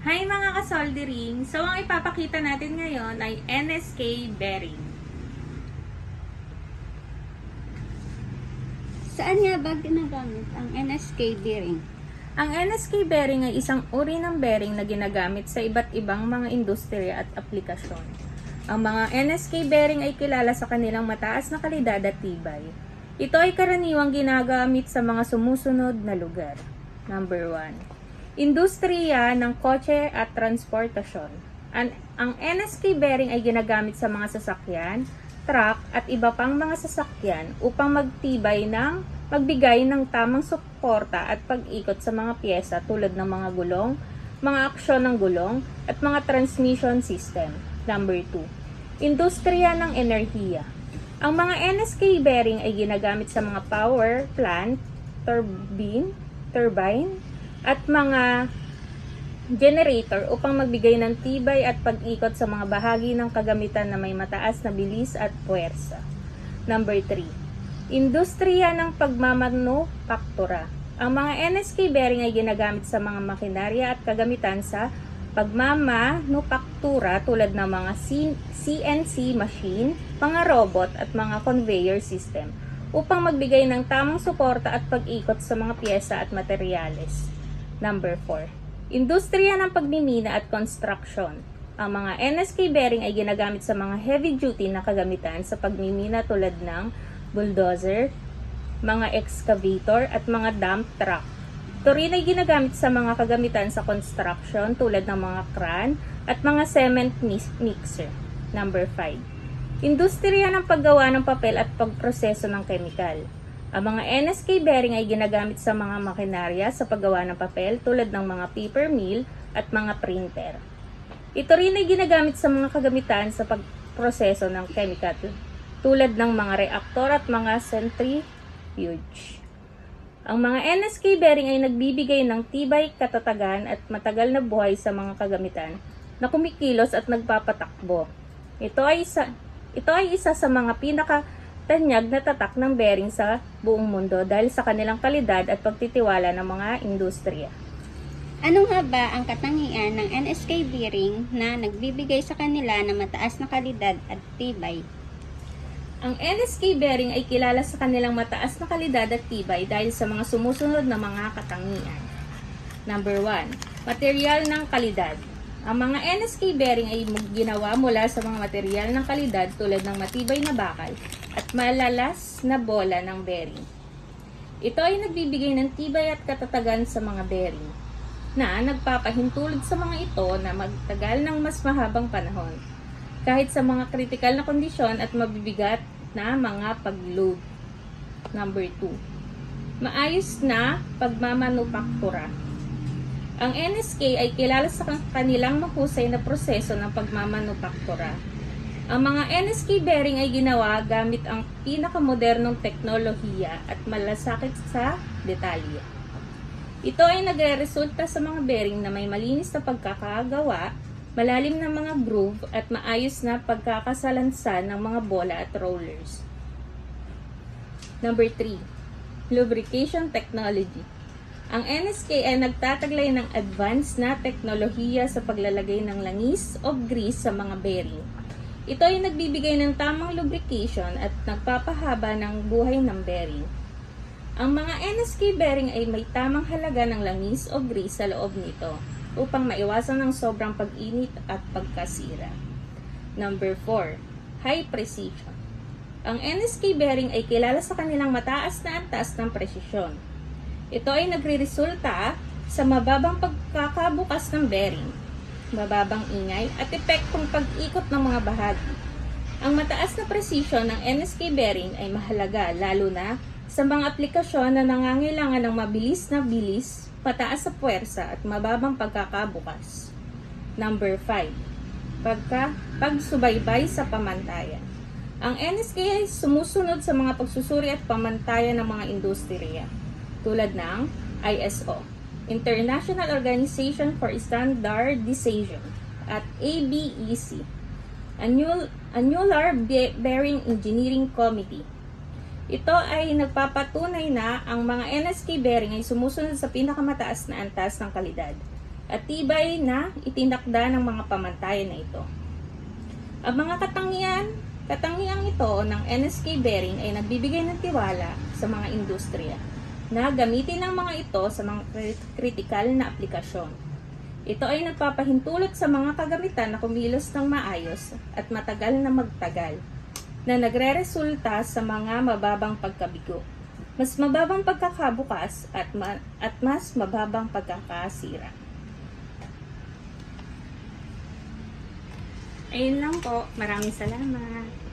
Hi mga ka-soldering! So, ang ipapakita natin ngayon ay NSK bearing. Saan nga ba ginagamit ang NSK bearing? Ang NSK bearing ay isang uri ng bearing na ginagamit sa iba't ibang mga industriya at aplikasyon. Ang mga NSK bearing ay kilala sa kanilang mataas na kalidad at tibay. Ito ay karaniwang ginagamit sa mga sumusunod na lugar. Number 1. Industriya ng kotse at transportasyon. Ang NSK bearing ay ginagamit sa mga sasakyan, truck at iba pang mga sasakyan upang magbigay ng tamang suporta at pag-ikot sa mga piyesa tulad ng mga gulong, mga aksyon ng gulong at mga transmission system. Number 2. Industriya ng enerhiya. Ang mga NSK bearing ay ginagamit sa mga power plant, turbine, at mga generator upang magbigay ng tibay at pag-ikot sa mga bahagi ng kagamitan na may mataas na bilis at puwersa. Number 3. Industriya ng pagmamanufaktura. Ang mga NSK bearing ay ginagamit sa mga makinarya at kagamitan sa pagmamanufaktura tulad ng mga CNC machine, mga robot at mga conveyor system upang magbigay ng tamang suporta at pag-ikot sa mga piyesa at materyales. Number 4. Industriya ng pagmimina at construction. Ang mga NSK bearing ay ginagamit sa mga heavy-duty na kagamitan sa pagmimina tulad ng bulldozer, mga excavator at mga dump truck. Ito rin ay ginagamit sa mga kagamitan sa construction tulad ng mga crane at mga cement mixer. Number 5. Industriya ng paggawa ng papel at pagproseso ng kemikal. Ang mga NSK bearing ay ginagamit sa mga makinarya sa paggawa ng papel tulad ng mga paper mill at mga printer. Ito rin ay ginagamit sa mga kagamitan sa pagproseso ng chemical tulad ng mga reaktor at mga centrifuge. Ang mga NSK bearing ay nagbibigay ng tibay, katatagan at matagal na buhay sa mga kagamitan na kumikilos at nagpapatakbo. Ito ay isa sa mga pinakatanyag na tatak ng bearing sa buong mundo dahil sa kanilang kalidad at pagtitiwala ng mga industriya. Ano nga ba ang katangian ng NSK bearing na nagbibigay sa kanila ng mataas na kalidad at tibay? Ang NSK bearing ay kilala sa kanilang mataas na kalidad at tibay dahil sa mga sumusunod na mga katangian. Number 1. Material ng kalidad. Ang mga NSK bearing ay ginawa mula sa mga material ng kalidad tulad ng matibay na bakal at malalas na bola ng bearing. Ito ay nagbibigay ng tibay at katatagan sa mga bearing na nagpapahintulot sa mga ito na magtagal ng mas mahabang panahon kahit sa mga kritikal na kondisyon at mabibigat na mga pag-load. Number 2. Maayos na pagmamanufaktura. Ang NSK ay kilala sa kanilang mahusay na proseso ng pagmamanufaktura. Ang mga NSK bearing ay ginawa gamit ang pinakamodernong teknolohiya at malasakit sa detalye. Ito ay nagre-resulta sa mga bearing na may malinis na pagkakagawa, malalim na mga groove at maayos na pagkakasalansan ng mga bola at rollers. Number 3. Lubrication technology. Ang NSK ay nagtataglay ng advanced na teknolohiya sa paglalagay ng langis o grease sa mga bearing. Ito ay nagbibigay ng tamang lubrication at nagpapahaba ng buhay ng bearing. Ang mga NSK bearing ay may tamang halaga ng langis o grease sa loob nito upang maiwasan ng sobrang pag-init at pagkasira. Number 4. High precision. Ang NSK bearing ay kilala sa kanilang mataas na antas ng presisyon. Ito ay nagre-resulta sa mababang pagkakabukas ng bearing, mababang ingay at epektong pag-ikot ng mga bahagi. Ang mataas na precision ng NSK bearing ay mahalaga lalo na sa mga aplikasyon na nangangailangan ng mabilis na bilis, mataas sa puwersa at mababang pagkakabukas. Number 5. Pagsubaybay sa pamantayan. Ang NSK ay sumusunod sa mga pagsusuri at pamantayan ng mga industriya tulad ng ISO, International Organization for Standardization, at ABEC, Annular Bearing Engineering Committee. Ito ay nagpapatunay na ang mga NSK bearing ay sumusunod sa pinakamataas na antas ng kalidad. at tibay na itinakda ng mga pamantayan na ito. Ang mga katangiang ito ng NSK bearing ay nagbibigay ng tiwala sa mga industriya na gamitin ng mga ito sa mga kritikal na aplikasyon. Ito ay nagpapahintulot sa mga kagamitan na kumilos ng maayos at matagal na magtagal, na nagreresulta sa mga mababang pagkabigo, mas mababang pagkakabukas at mas mababang pagkakasira. Ayun lang po. Maraming salamat.